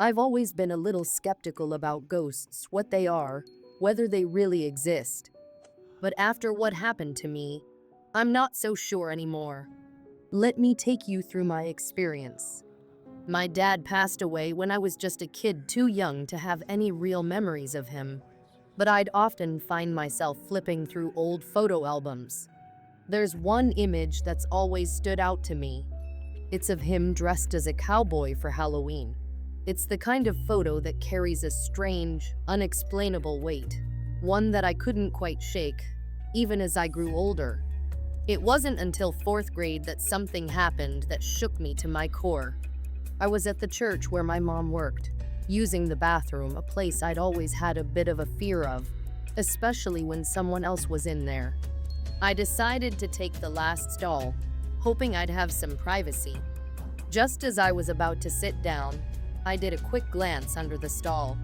I've always been a little skeptical about ghosts, what they are, whether they really exist. But after what happened to me, I'm not so sure anymore. Let me take you through my experience. My dad passed away when I was just a kid, too young to have any real memories of him. But I'd often find myself flipping through old photo albums. There's one image that's always stood out to me. It's of him dressed as a cowboy for Halloween. It's the kind of photo that carries a strange, unexplainable weight, one that I couldn't quite shake, even as I grew older. It wasn't until fourth grade that something happened that shook me to my core. I was at the church where my mom worked, using the bathroom, a place I'd always had a bit of a fear of, especially when someone else was in there. I decided to take the last stall, hoping I'd have some privacy. Just as I was about to sit down, I did a quick glance under the stall.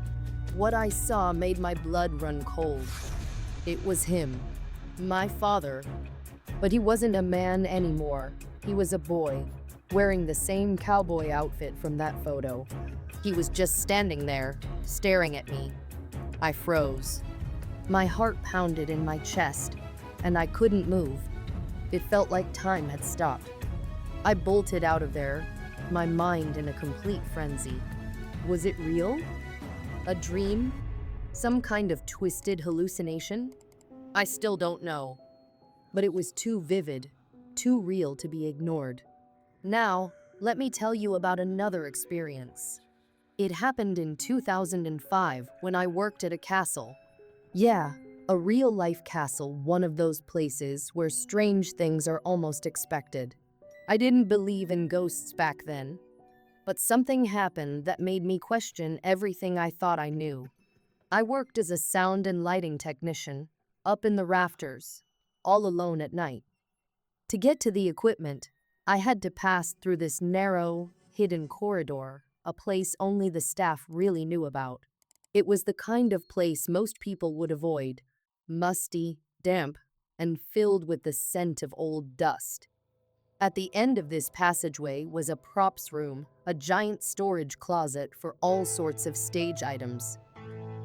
What I saw made my blood run cold. It was him, my father. But he wasn't a man anymore. He was a boy, wearing the same cowboy outfit from that photo. He was just standing there, staring at me. I froze. My heart pounded in my chest, and I couldn't move. It felt like time had stopped. I bolted out of there, my mind in a complete frenzy. Was it real? A dream? Some kind of twisted hallucination? I still don't know. But it was too vivid, too real to be ignored. Now, let me tell you about another experience. It happened in 2005 when I worked at a castle. Yeah, a real-life castle, one of those places where strange things are almost expected. I didn't believe in ghosts back then, but something happened that made me question everything I thought I knew. I worked as a sound and lighting technician, up in the rafters, all alone at night. To get to the equipment, I had to pass through this narrow, hidden corridor, a place only the staff really knew about. It was the kind of place most people would avoid, musty, damp, and filled with the scent of old dust. At the end of this passageway was a props room, a giant storage closet for all sorts of stage items.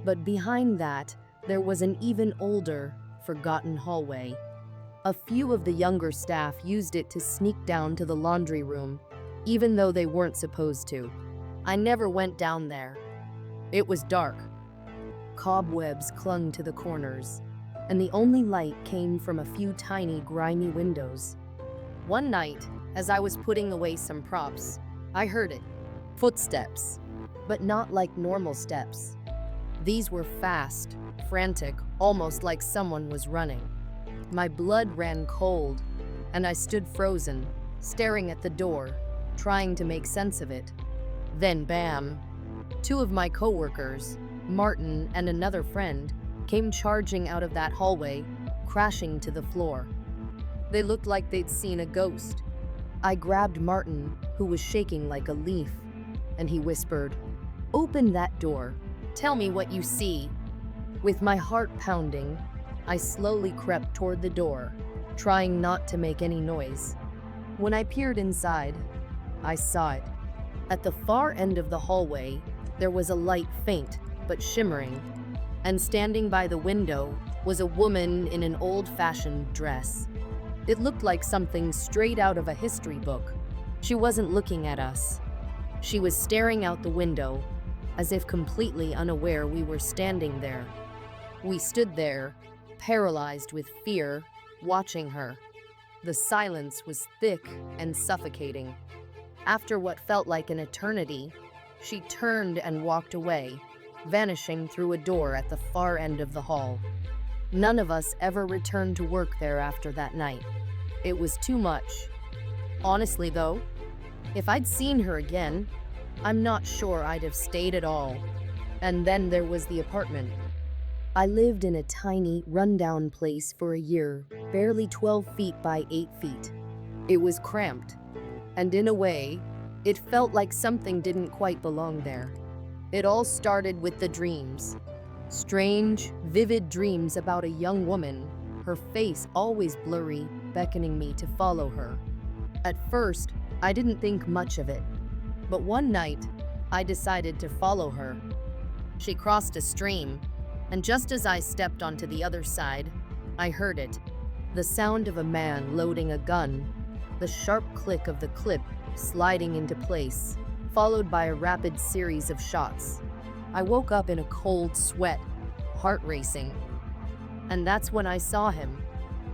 But behind that, there was an even older, forgotten hallway. A few of the younger staff used it to sneak down to the laundry room, even though they weren't supposed to. I never went down there. It was dark. Cobwebs clung to the corners, and the only light came from a few tiny, grimy windows. One night, as I was putting away some props, I heard it. Footsteps, but not like normal steps. These were fast, frantic, almost like someone was running. My blood ran cold, and I stood frozen, staring at the door, trying to make sense of it. Then bam! Two of my coworkers, Martin and another friend, came charging out of that hallway, crashing to the floor. They looked like they'd seen a ghost. I grabbed Martin, who was shaking like a leaf, and he whispered, "Open that door. Tell me what you see." With my heart pounding, I slowly crept toward the door, trying not to make any noise. When I peered inside, I saw it. At the far end of the hallway, there was a light, faint but shimmering, and standing by the window was a woman in an old-fashioned dress. It looked like something straight out of a history book. She wasn't looking at us. She was staring out the window, as if completely unaware we were standing there. We stood there, paralyzed with fear, watching her. The silence was thick and suffocating. After what felt like an eternity, she turned and walked away, vanishing through a door at the far end of the hall. None of us ever returned to work there after that night. It was too much. Honestly, though, if I'd seen her again, I'm not sure I'd have stayed at all. And then there was the apartment. I lived in a tiny, rundown place for a year, barely 12 feet by 8 feet. It was cramped, and in a way, it felt like something didn't quite belong there. It all started with the dreams. Strange, vivid dreams about a young woman, her face always blurry, beckoning me to follow her. At first, I didn't think much of it. But one night, I decided to follow her. She crossed a stream, and just as I stepped onto the other side, I heard it. The sound of a man loading a gun, the sharp click of the clip sliding into place, followed by a rapid series of shots. I woke up in a cold sweat, heart racing. And that's when I saw him.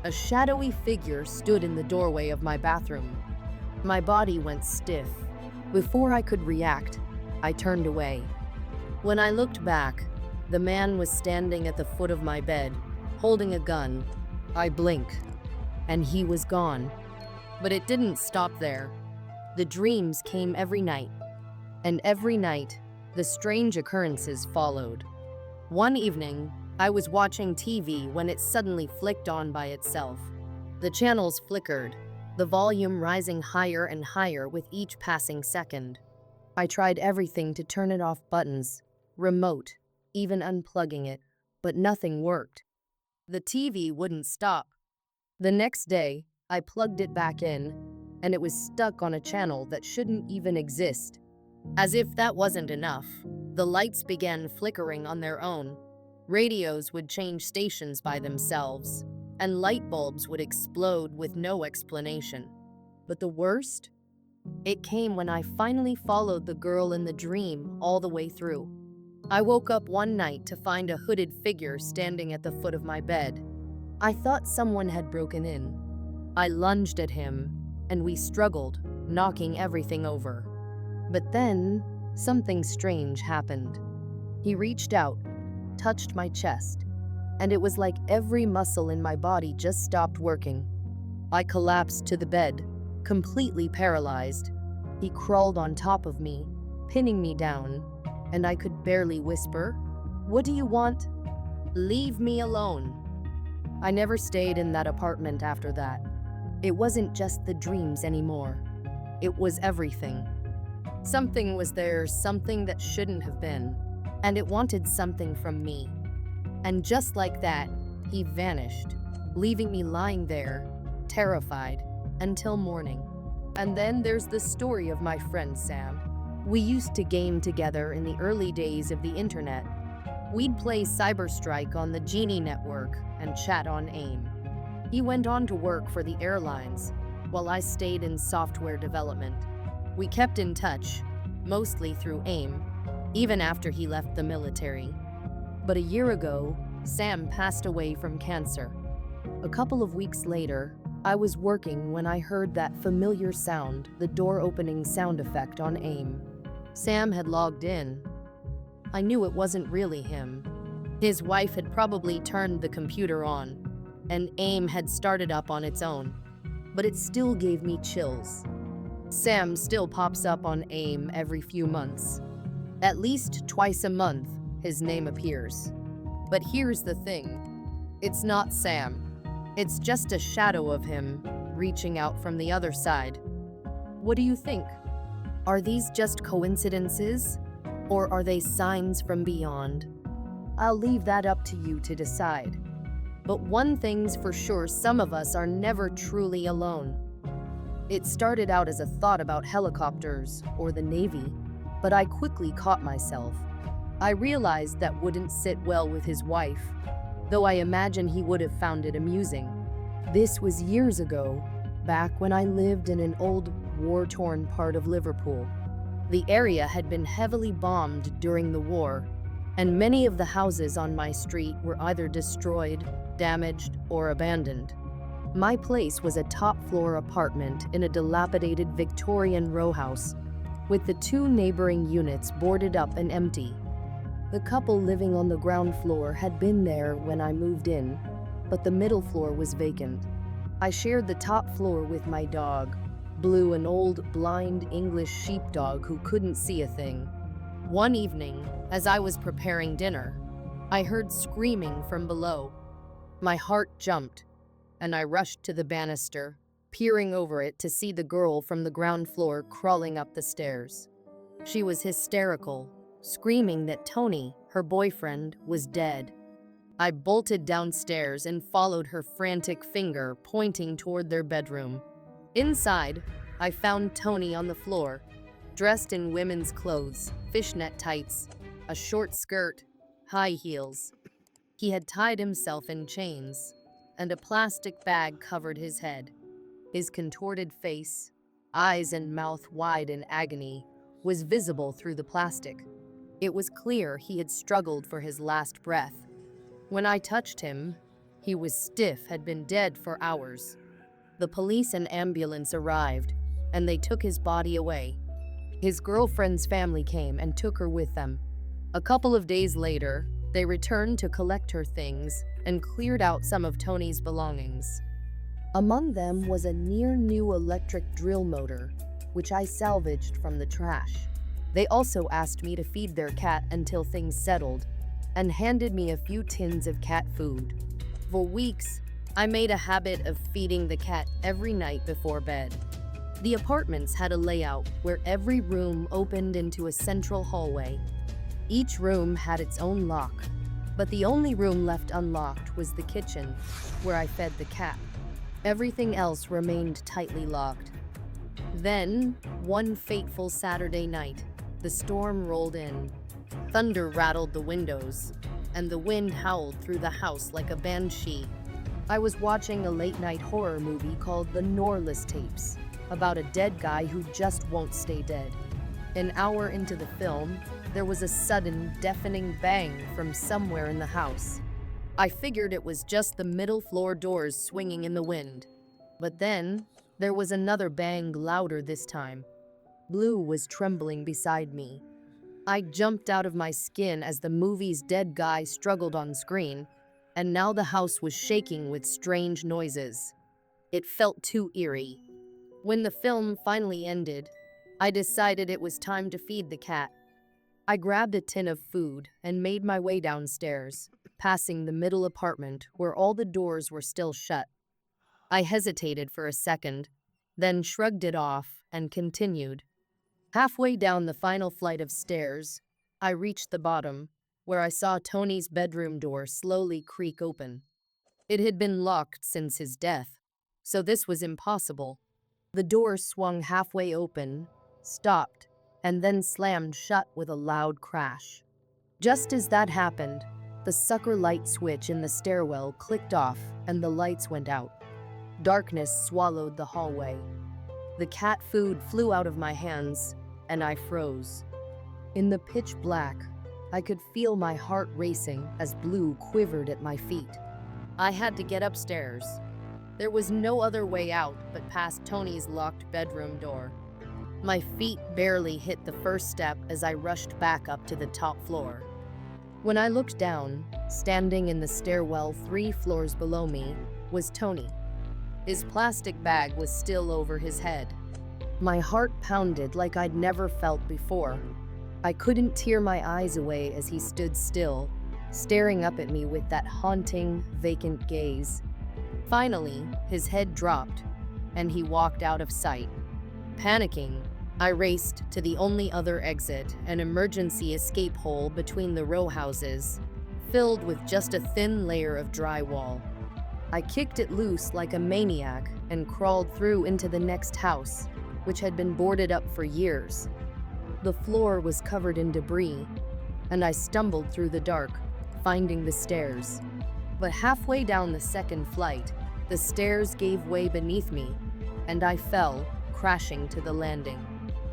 A shadowy figure stood in the doorway of my bathroom. My body went stiff. Before I could react, I turned away. When I looked back, the man was standing at the foot of my bed, holding a gun. I blinked, and he was gone. But it didn't stop there. The dreams came every night, and every night, the strange occurrences followed. One evening, I was watching TV when it suddenly flicked on by itself. The channels flickered, the volume rising higher and higher with each passing second. I tried everything to turn it off: buttons, remote, even unplugging it, but nothing worked. The TV wouldn't stop. The next day, I plugged it back in, and it was stuck on a channel that shouldn't even exist. As if that wasn't enough, the lights began flickering on their own. Radios would change stations by themselves, and light bulbs would explode with no explanation. But the worst? It came when I finally followed the girl in the dream all the way through. I woke up one night to find a hooded figure standing at the foot of my bed. I thought someone had broken in. I lunged at him, and we struggled, knocking everything over. But then, something strange happened. He reached out, touched my chest, and it was like every muscle in my body just stopped working. I collapsed to the bed, completely paralyzed. He crawled on top of me, pinning me down, and I could barely whisper, "What do you want? Leave me alone." I never stayed in that apartment after that. It wasn't just the dreams anymore. It was everything. Something was there, something that shouldn't have been, and it wanted something from me. And just like that, he vanished, leaving me lying there, terrified, until morning. And then there's the story of my friend Sam. We used to game together in the early days of the internet. We'd play Cyberstrike on the Genie network and chat on AIM. He went on to work for the airlines, while I stayed in software development. We kept in touch, mostly through AIM, even after he left the military. But a year ago, Sam passed away from cancer. A couple of weeks later, I was working when I heard that familiar sound, the door opening sound effect on AIM. Sam had logged in. I knew it wasn't really him. His wife had probably turned the computer on, and AIM had started up on its own. But it still gave me chills. Sam still pops up on AIM every few months. At least twice a month, his name appears. But here's the thing. It's not Sam. It's just a shadow of him reaching out from the other side. What do you think? Are these just coincidences? Or are they signs from beyond? I'll leave that up to you to decide. But one thing's for sure, some of us are never truly alone. It started out as a thought about helicopters or the Navy, but I quickly caught myself. I realized that wouldn't sit well with his wife, though I imagine he would have found it amusing. This was years ago, back when I lived in an old, war-torn part of Liverpool. The area had been heavily bombed during the war, and many of the houses on my street were either destroyed, damaged, or abandoned. My place was a top-floor apartment in a dilapidated Victorian row house, with the two neighboring units boarded up and empty. The couple living on the ground floor had been there when I moved in, but the middle floor was vacant. I shared the top floor with my dog, Blue, an old, blind English sheepdog who couldn't see a thing. One evening, as I was preparing dinner, I heard screaming from below. My heart jumped, and I rushed to the banister, peering over it to see the girl from the ground floor crawling up the stairs. She was hysterical, screaming that Tony, her boyfriend, was dead. I bolted downstairs and followed her frantic finger pointing toward their bedroom. Inside, I found Tony on the floor, dressed in women's clothes, fishnet tights, a short skirt, high heels. He had tied himself in chains, and a plastic bag covered his head. His contorted face, eyes and mouth wide in agony, was visible through the plastic. It was clear he had struggled for his last breath. When I touched him, he was stiff, had been dead for hours. The police and ambulance arrived, and they took his body away. His girlfriend's family came and took her with them. A couple of days later, they returned to collect her things and cleared out some of Tony's belongings. Among them was a near-new electric drill motor, which I salvaged from the trash. They also asked me to feed their cat until things settled, and handed me a few tins of cat food. For weeks, I made a habit of feeding the cat every night before bed. The apartments had a layout where every room opened into a central hallway. Each room had its own lock, but the only room left unlocked was the kitchen, where I fed the cat. Everything else remained tightly locked. Then, one fateful Saturday night, the storm rolled in. Thunder rattled the windows, and the wind howled through the house like a banshee. I was watching a late-night horror movie called The Norlis Tapes, about a dead guy who just won't stay dead. An hour into the film, there was a sudden, deafening bang from somewhere in the house. I figured it was just the middle floor doors swinging in the wind. But then, there was another bang, louder this time. Blue was trembling beside me. I jumped out of my skin as the movie's dead guy struggled on screen, and now the house was shaking with strange noises. It felt too eerie. When the film finally ended, I decided it was time to feed the cat. I grabbed a tin of food and made my way downstairs, passing the middle apartment where all the doors were still shut. I hesitated for a second, then shrugged it off and continued. Halfway down the final flight of stairs, I reached the bottom, where I saw Tony's bedroom door slowly creak open. It had been locked since his death, so this was impossible. The door swung halfway open, stopped, and then slammed shut with a loud crash. Just as that happened, the sucker light switch in the stairwell clicked off and the lights went out. Darkness swallowed the hallway. The cat food flew out of my hands, and I froze. In the pitch black, I could feel my heart racing as Blue quivered at my feet. I had to get upstairs. There was no other way out but past Tony's locked bedroom door. My feet barely hit the first step as I rushed back up to the top floor. When I looked down, standing in the stairwell 3 floors below me, was Tony. His plastic bag was still over his head. My heart pounded like I'd never felt before. I couldn't tear my eyes away as he stood still, staring up at me with that haunting, vacant gaze. Finally, his head dropped, and he walked out of sight. Panicking, I raced to the only other exit, an emergency escape hole between the row houses, filled with just a thin layer of drywall. I kicked it loose like a maniac and crawled through into the next house, which had been boarded up for years. The floor was covered in debris, and I stumbled through the dark, finding the stairs. But halfway down the second flight, the stairs gave way beneath me, and I fell, crashing to the landing.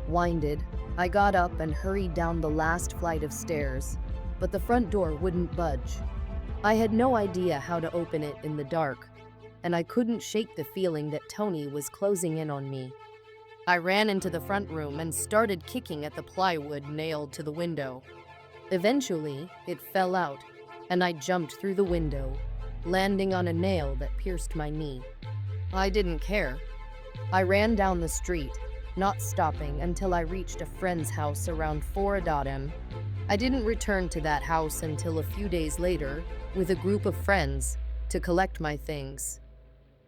Winded, I got up and hurried down the last flight of stairs, but the front door wouldn't budge. I had no idea how to open it in the dark, and I couldn't shake the feeling that Tony was closing in on me. I ran into the front room and started kicking at the plywood nailed to the window. Eventually, it fell out, and I jumped through the window, landing on a nail that pierced my knee. I didn't care. I ran down the street, not stopping until I reached a friend's house around 4 a.m. I didn't return to that house until a few days later with a group of friends to collect my things.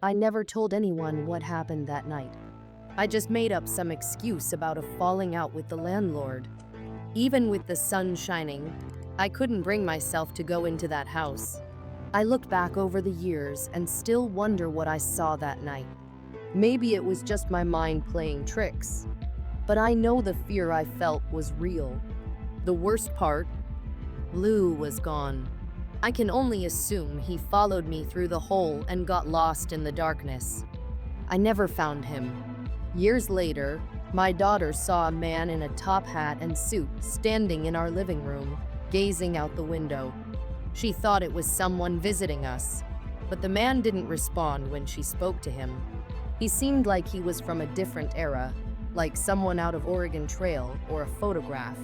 I never told anyone what happened that night. I just made up some excuse about a falling out with the landlord. Even with the sun shining, I couldn't bring myself to go into that house. I looked back over the years and still wonder what I saw that night. Maybe it was just my mind playing tricks. but I know the fear I felt was real. The worst part, Lou was gone. I can only assume he followed me through the hole and got lost in the darkness. I never found him. Years later, my daughter saw a man in a top hat and suit standing in our living room, gazing out the window. She thought it was someone visiting us, but the man didn't respond when she spoke to him. He seemed like he was from a different era, like someone out of Oregon Trail or a photograph.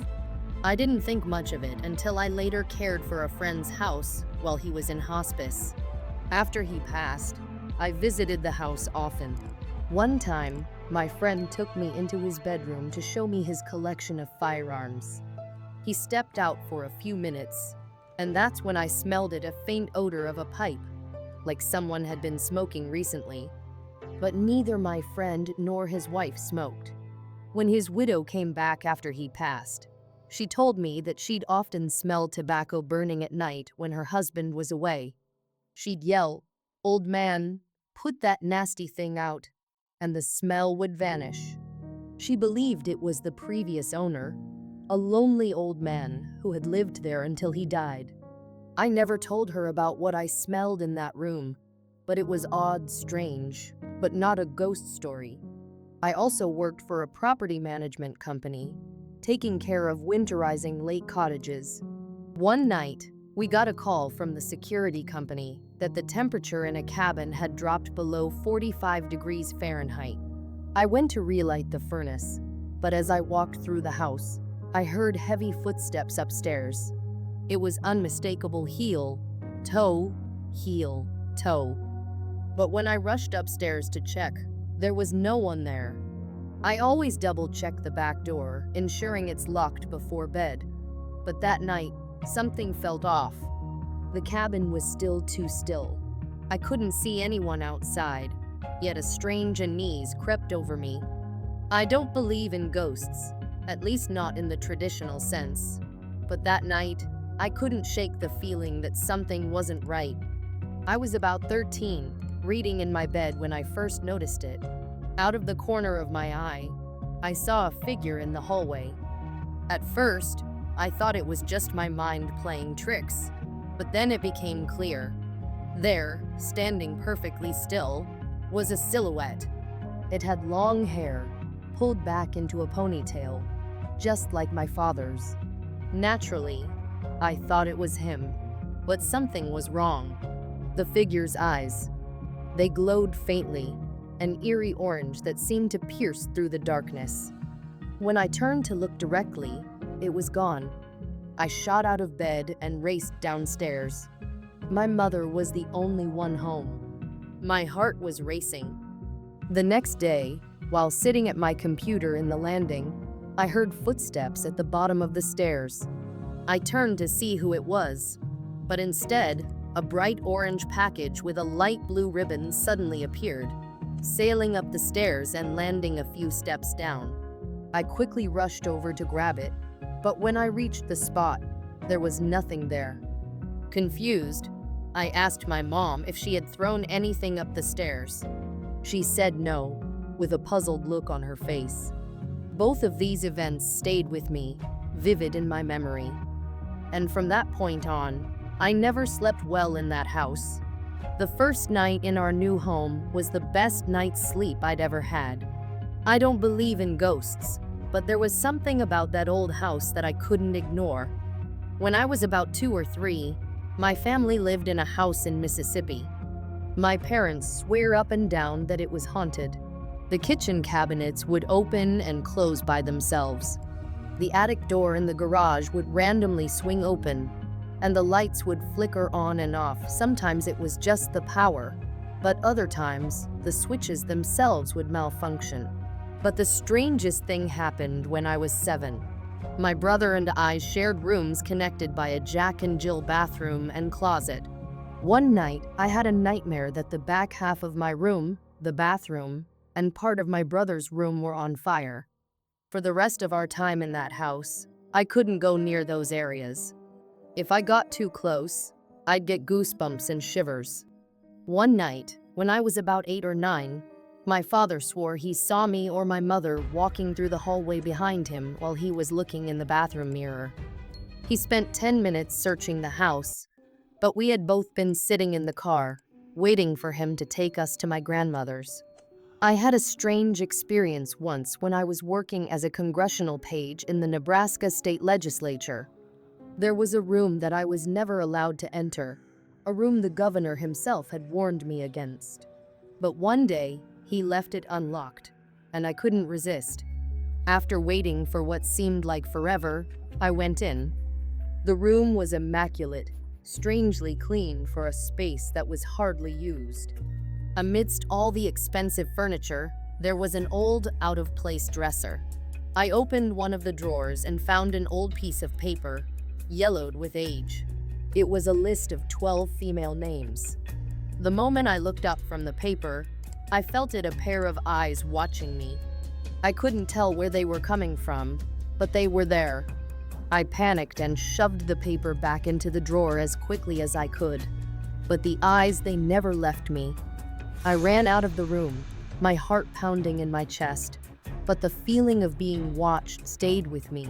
I didn't think much of it until I later cared for a friend's house while he was in hospice. After he passed, I visited the house often. One time, my friend took me into his bedroom to show me his collection of firearms. He stepped out for a few minutes, and that's when I smelled a faint odor of a pipe, like someone had been smoking recently. But neither my friend nor his wife smoked. When his widow came back after he passed, she told me that she'd often smell tobacco burning at night when her husband was away. She'd yell, "Old man, put that nasty thing out," and the smell would vanish. She believed it was the previous owner, a lonely old man who had lived there until he died. I never told her about what I smelled in that room, but it was odd, strange, but not a ghost story. I also worked for a property management company, taking care of winterizing lake cottages. One night, we got a call from the security company that the temperature in a cabin had dropped below 45 degrees Fahrenheit. I went to relight the furnace, but as I walked through the house, I heard heavy footsteps upstairs. It was unmistakable heel, toe, heel, toe. But when I rushed upstairs to check, there was no one there. I always double-check the back door, ensuring it's locked before bed. But that night, something felt off. The cabin was still too still. I couldn't see anyone outside, yet a strange unease crept over me. I don't believe in ghosts, at least not in the traditional sense. But that night, I couldn't shake the feeling that something wasn't right. I was about 13, reading in my bed when I first noticed it. Out of the corner of my eye, I saw a figure in the hallway. At first, I thought it was just my mind playing tricks, but then it became clear. There, standing perfectly still, was a silhouette. It had long hair, pulled back into a ponytail, just like my father's. Naturally, I thought it was him, but something was wrong. The figure's eyes, they glowed faintly, an eerie orange that seemed to pierce through the darkness. When I turned to look directly, it was gone. I shot out of bed and raced downstairs. My mother was the only one home. My heart was racing. The next day, while sitting at my computer in the landing, I heard footsteps at the bottom of the stairs. I turned to see who it was, but instead, a bright orange package with a light blue ribbon suddenly appeared, sailing up the stairs and landing a few steps down. I quickly rushed over to grab it, but when I reached the spot, there was nothing there. Confused, I asked my mom if she had thrown anything up the stairs. She said no, with a puzzled look on her face. Both of these events stayed with me, vivid in my memory. And from that point on, I never slept well in that house. The first night in our new home was the best night's sleep I'd ever had. I don't believe in ghosts, but there was something about that old house that I couldn't ignore. When I was about 2 or 3, my family lived in a house in Mississippi. My parents swear up and down that it was haunted. The kitchen cabinets would open and close by themselves. The attic door in the garage would randomly swing open, and the lights would flicker on and off. Sometimes it was just the power, but other times, the switches themselves would malfunction. But the strangest thing happened when I was 7. My brother and I shared rooms connected by a Jack and Jill bathroom and closet. One night, I had a nightmare that the back half of my room, the bathroom, and part of my brother's room were on fire. For the rest of our time in that house, I couldn't go near those areas. If I got too close, I'd get goosebumps and shivers. One night, when I was about 8 or 9, My father swore he saw me or my mother walking through the hallway behind him while he was looking in the bathroom mirror. He spent 10 minutes searching the house, but we had both been sitting in the car, waiting for him to take us to my grandmother's. I had a strange experience once when I was working as a congressional page in the Nebraska state legislature. There was a room that I was never allowed to enter, a room the governor himself had warned me against. But one day, he left it unlocked, and I couldn't resist. After waiting for what seemed like forever, I went in. The room was immaculate, strangely clean for a space that was hardly used. Amidst all the expensive furniture, there was an old, out-of-place dresser. I opened one of the drawers and found an old piece of paper, yellowed with age. It was a list of 12 female names. The moment I looked up from the paper, I felt it a pair of eyes watching me. I couldn't tell where they were coming from, but they were there. I panicked and shoved the paper back into the drawer as quickly as I could. But the eyes, they never left me. I ran out of the room, my heart pounding in my chest, but the feeling of being watched stayed with me.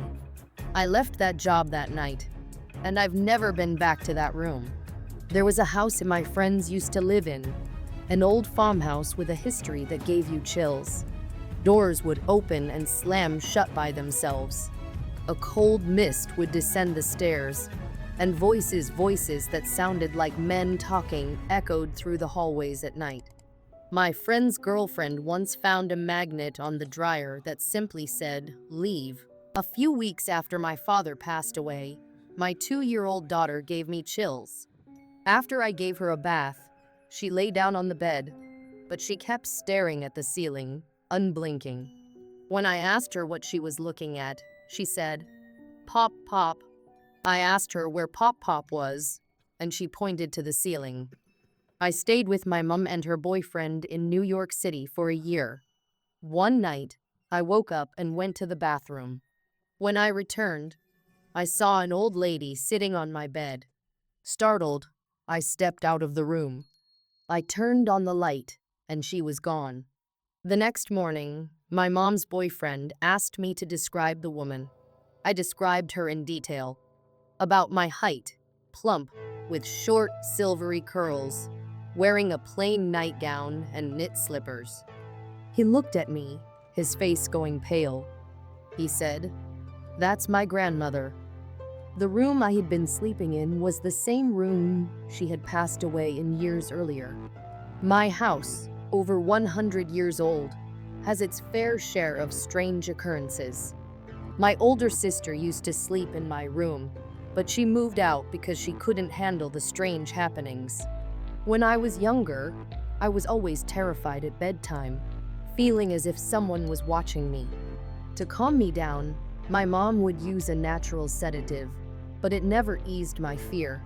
I left that job that night, and I've never been back to that room. There was a house my friends used to live in, an old farmhouse with a history that gave you chills. Doors would open and slam shut by themselves. A cold mist would descend the stairs, and voices that sounded like men talking echoed through the hallways at night. My friend's girlfriend once found a magnet on the dryer that simply said, "Leave." A few weeks after my father passed away, my 2-year-old daughter gave me chills. After I gave her a bath, she lay down on the bed, but she kept staring at the ceiling, unblinking. When I asked her what she was looking at, she said, "Pop, Pop." I asked her where Pop Pop was, and she pointed to the ceiling. I stayed with my mom and her boyfriend in New York City for a year. One night, I woke up and went to the bathroom. When I returned, I saw an old lady sitting on my bed. Startled, I stepped out of the room. I turned on the light, and she was gone. The next morning, my mom's boyfriend asked me to describe the woman. I described her in detail. About my height, plump, with short, silvery curls, wearing a plain nightgown and knit slippers. He looked at me, his face going pale. He said, "That's my grandmother." The room I had been sleeping in was the same room she had passed away in years earlier. My house, over 100 years old, has its fair share of strange occurrences. My older sister used to sleep in my room, but she moved out because she couldn't handle the strange happenings. When I was younger, I was always terrified at bedtime, feeling as if someone was watching me. To calm me down, my mom would use a natural sedative, but it never eased my fear.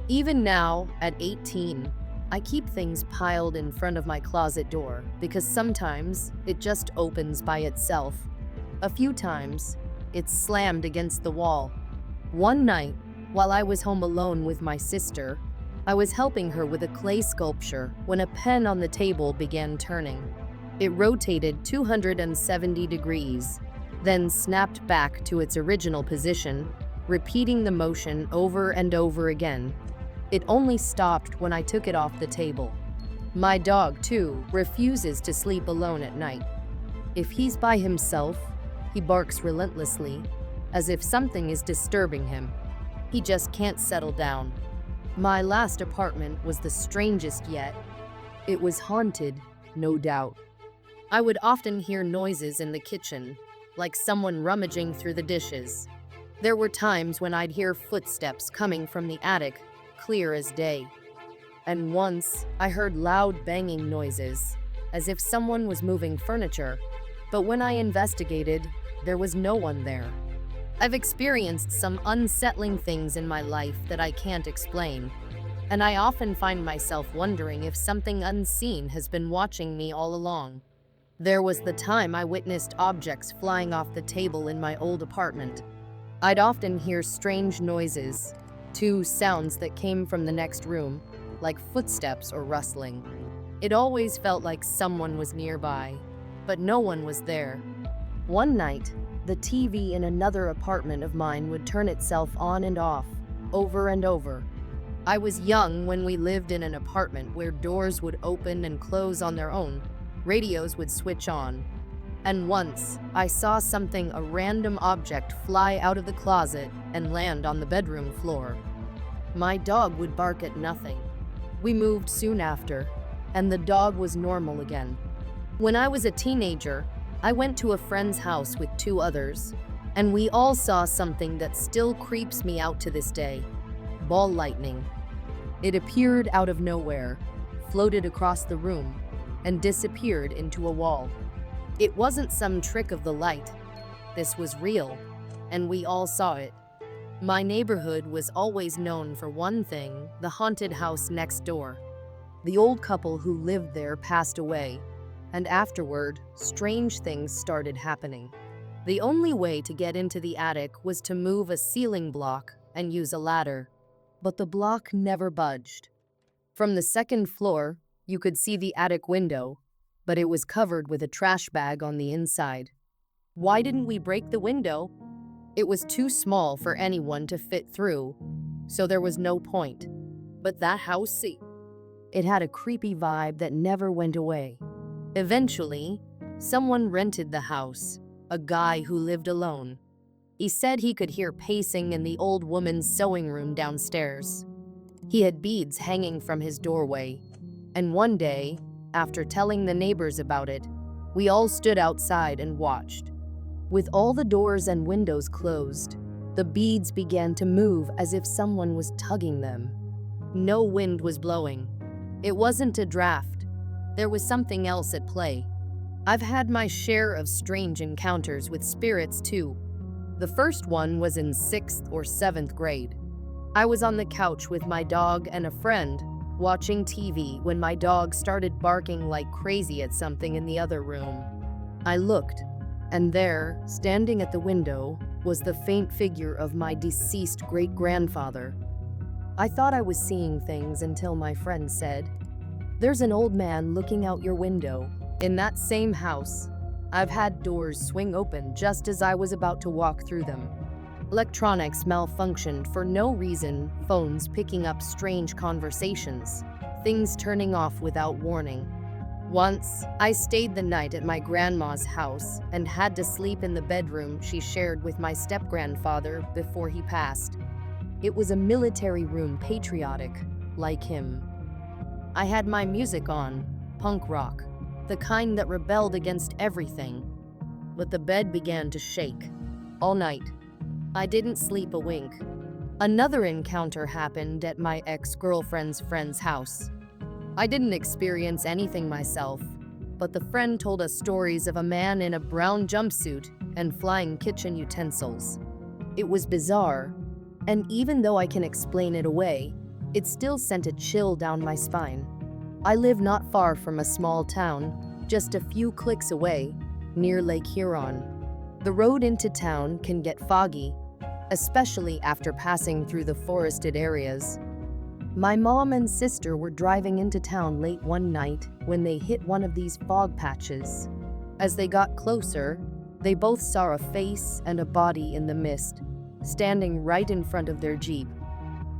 Even now, at 18, I keep things piled in front of my closet door because sometimes it just opens by itself. A few times, it's slammed against the wall. One night, while I was home alone with my sister, I was helping her with a clay sculpture when a pen on the table began turning. It rotated 270 degrees, then snapped back to its original position, repeating the motion over and over again. It only stopped when I took it off the table. My dog, too, refuses to sleep alone at night. If he's by himself, he barks relentlessly, as if something is disturbing him. He just can't settle down. My last apartment was the strangest yet. It was haunted, no doubt. I would often hear noises in the kitchen, like someone rummaging through the dishes. There were times when I'd hear footsteps coming from the attic, clear as day. And once, I heard loud banging noises, as if someone was moving furniture. But when I investigated, there was no one there. I've experienced some unsettling things in my life that I can't explain, and I often find myself wondering if something unseen has been watching me all along. There was the time I witnessed objects flying off the table in my old apartment. I'd often hear strange noises, two sounds that came from the next room, like footsteps or rustling. It always felt like someone was nearby, but no one was there. One night, the TV in another apartment of mine would turn itself on and off, over and over. I was young when we lived in an apartment where doors would open and close on their own, radios would switch on. And once, I saw something, a random object, fly out of the closet and land on the bedroom floor. My dog would bark at nothing. We moved soon after, and the dog was normal again. When I was a teenager, I went to a friend's house with 2 others, and we all saw something that still creeps me out to this day. Ball lightning. It appeared out of nowhere, floated across the room, and disappeared into a wall. It wasn't some trick of the light. This was real, and we all saw it. My neighborhood was always known for one thing: the haunted house next door. The old couple who lived there passed away, and afterward, strange things started happening. The only way to get into the attic was to move a ceiling block and use a ladder, but the block never budged. From the second floor, you could see the attic window, but it was covered with a trash bag on the inside. Why didn't we break the window? It was too small for anyone to fit through, so there was no point. But that house, it had a creepy vibe that never went away. Eventually, someone rented the house, a guy who lived alone. He said he could hear pacing in the old woman's sewing room downstairs. He had beads hanging from his doorway, and one day, after telling the neighbors about it, we all stood outside and watched. With all the doors and windows closed, the beads began to move as if someone was tugging them. No wind was blowing. It wasn't a draft. There was something else at play. I've had my share of strange encounters with spirits too. The first one was in 6th or 7th grade. I was on the couch with my dog and a friend, watching TV when my dog started barking like crazy at something in the other room. I looked, and there, standing at the window, was the faint figure of my deceased great-grandfather. I thought I was seeing things until my friend said, "There's an old man looking out your window." In that same house, I've had doors swing open just as I was about to walk through them. Electronics malfunctioned for no reason, phones picking up strange conversations, things turning off without warning. Once, I stayed the night at my grandma's house and had to sleep in the bedroom she shared with my step-grandfather before he passed. It was a military room, patriotic, like him. I had my music on, punk rock, the kind that rebelled against everything. But the bed began to shake. All night, I didn't sleep a wink. Another encounter happened at my ex-girlfriend's friend's house. I didn't experience anything myself, but the friend told us stories of a man in a brown jumpsuit and flying kitchen utensils. It was bizarre, and even though I can explain it away, it still sent a chill down my spine. I live not far from a small town, just a few clicks away, near Lake Huron. The road into town can get foggy, especially after passing through the forested areas. My mom and sister were driving into town late one night when they hit one of these fog patches. As they got closer, they both saw a face and a body in the mist, standing right in front of their Jeep.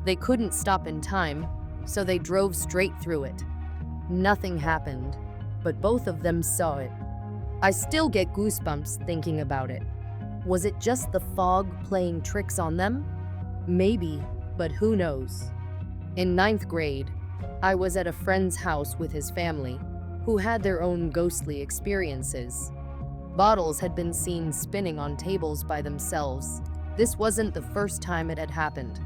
They couldn't stop in time, so they drove straight through it. Nothing happened, but both of them saw it. I still get goosebumps thinking about it. Was it just the fog playing tricks on them? Maybe, but who knows? In 9th grade, I was at a friend's house with his family, who had their own ghostly experiences. Bottles had been seen spinning on tables by themselves. This wasn't the first time it had happened.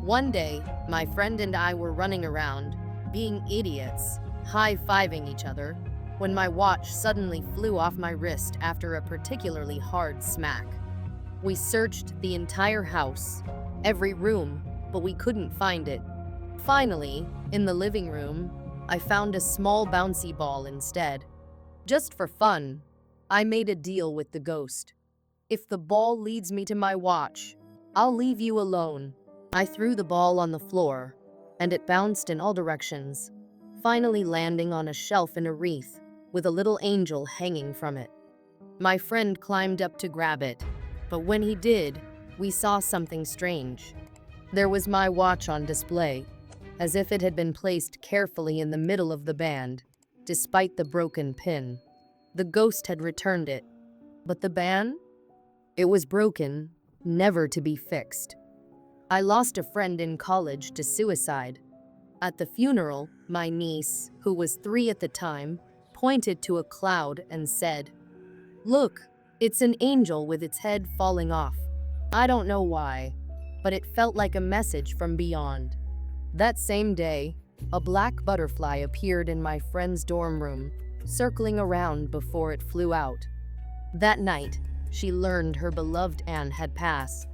One day, my friend and I were running around, being idiots, high-fiving each other, when my watch suddenly flew off my wrist after a particularly hard smack. We searched the entire house, every room, but we couldn't find it. Finally, in the living room, I found a small bouncy ball instead. Just for fun, I made a deal with the ghost. If the ball leads me to my watch, I'll leave you alone. I threw the ball on the floor, and it bounced in all directions. finally landing on a shelf in a wreath, with a little angel hanging from it. My friend climbed up to grab it, but when he did, we saw something strange. There was my watch on display, as if it had been placed carefully in the middle of the band, despite the broken pin. The ghost had returned it, but the band? It was broken, never to be fixed. I lost a friend in college to suicide. At the funeral, my niece, who was 3 at the time, pointed to a cloud and said, "Look, it's an angel with its head falling off." I don't know why, but it felt like a message from beyond. That same day, a black butterfly appeared in my friend's dorm room, circling around before it flew out. That night, she learned her beloved Anne had passed.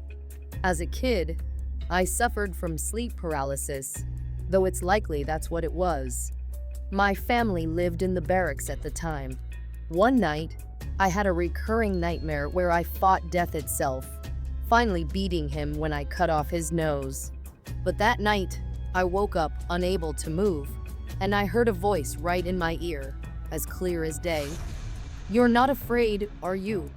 As a kid, I suffered from sleep paralysis, though it's likely that's what it was. My family lived in the barracks at the time. One night, I had a recurring nightmare where I fought death itself, finally beating him when I cut off his nose. But that night, I woke up unable to move, and I heard a voice right in my ear, as clear as day. "You're not afraid, are you?"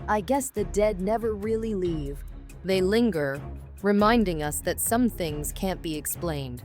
I guess the dead never really leave. They linger, reminding us that some things can't be explained.